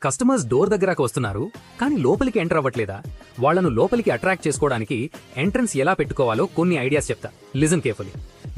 Customers door దగ్గరకు వస్తున్నారు కానీ లోపలికి ఎంటర్ అవ్వట్లేదా? వాళ్లను లోపలికి అట్రాక్ట్ చేసుకోవడానికి ఎంట్రన్స్ ఎలా పెట్టుకోవాలో కొన్ని ఐడియాస్ చెప్తా. Listen carefully.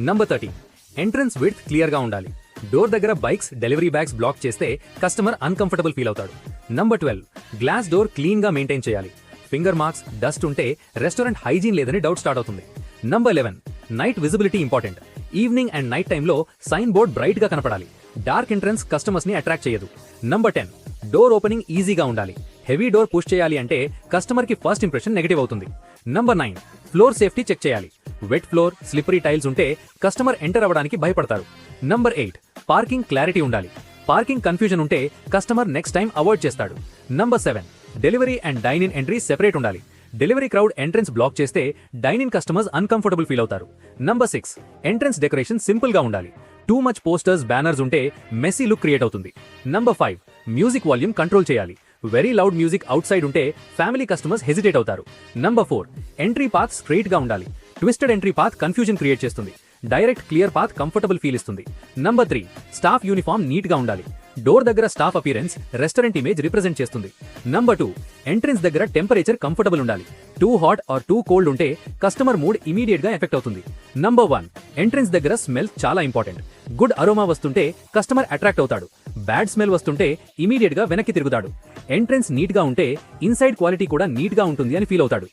Number 13, entrance width clear గా ఉండాలి. డోర్ దగ్గర బైక్స్, డెలివరీ బ్యాగ్స్ బ్లాక్ చేస్తే కస్టమర్ అన్కంఫర్టబుల్ ఫీల్ అవుతాడు. నంబర్ 12, గ్లాస్ డోర్ క్లీన్ గా మెయింటైన్ చేయాలి. ఫింగర్ మార్క్స్, డస్ట్ ఉంటే రెస్టారెంట్ హైజీన్ లేదని డౌట్ స్టార్ట్ అవుతుంది. Number 11, night visibility important. Evening and night టైంలో సైన్ బోర్డ్ బ్రైట్ గా కనపడాలి. డార్క్ ఎంట్రన్స్ కస్టమర్స్ ని అట్రాక్ట్ చేయదు. నంబర్ 10, డోర్ ఓపెనింగ్ ఈజీగా ఉండాలి. హెవీ డోర్ పుష్ చేయాలి అంటే కస్టమర్ కి ఫస్ట్ ఇంప్రెషన్ నెగటివ్ అవుతుంది. నంబర్ 9, ఫ్లోర్ సేఫ్టీ చెక్ చేయాలి. వెట్ ఫ్లోర్, స్లిపరీ టైల్స్ ఉంటే కస్టమర్ ఎంటర్ అవ్వడానికి భయపడతారు. నంబర్ 8, పార్కింగ్ క్లారిటీ ఉండాలి. పార్కింగ్ కన్ఫ్యూజన్ ఉంటే కస్టమర్ నెక్స్ట్ టైం అవాయిడ్ చేస్తాడు. Number 7, delivery and dyne in entry separate ఉండాలి. డెలివరీ క్రౌడ్ ఎంట్రన్స్ బ్లాక్ చేస్తే dyne in customers uncomfortable feel అవుతారు. Number 6, entrance decoration simple గా ఉండాలి. టూ మచ్ పోస్టర్స్, బ్యానర్స్ ఉంటే messy look create అవుతుంది. Number 5, music volume control చేయాలి. Very loud music outside ఉంటే family customers hesitate అవుతారు. Number 4, entry path straight గా ఉండాలి. Twisted entry path confusion create చేస్తుంది. Direct clear path comfortable feel ఇస్తుంది. Number 3, staff uniform neat గా ఉండాలి. డోర్ దగ్గర staff appearance restaurant image represent చేస్తుంది. నంబర్ 2, ఎంట్రన్స్ దగ్గర టెంపరేచర్ కంఫర్టబుల్ ఉండాలి. Too hot or too cold ఉంటే కస్టమర్ మూడ్ ఇమీడియట్ గా ఎఫెక్ట్ అవుతుంది. నంబర్ 1, ఎంట్రన్స్ దగ్గర స్మెల్ చాలా ఇంపార్టెంట్. గుడ్ అరోమా వస్తుంటే కస్టమర్ అట్రాక్ట్ అవుతాడు. బ్యాడ్ స్మెల్ వస్తుంటే ఇమీడియట్ గా వెనక్కి తిరుగుతాడు. ఎంట్రన్స్ నీట్ గా ఉంటే ఇన్సైడ్ క్వాలిటీ కూడా నీట్ గా ఉంటుంది అని ఫీల్ అవుతాడు.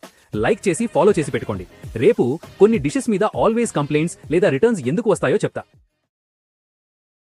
లైక్ చేసి ఫాలో చేసి పెట్టుకోండి. రేపు కొన్ని డిషెస్ మీద ఆల్వేస్ కంప్లైంట్స్ లేదా రిటర్న్స్ ఎందుకు వస్తాయో చెప్తా.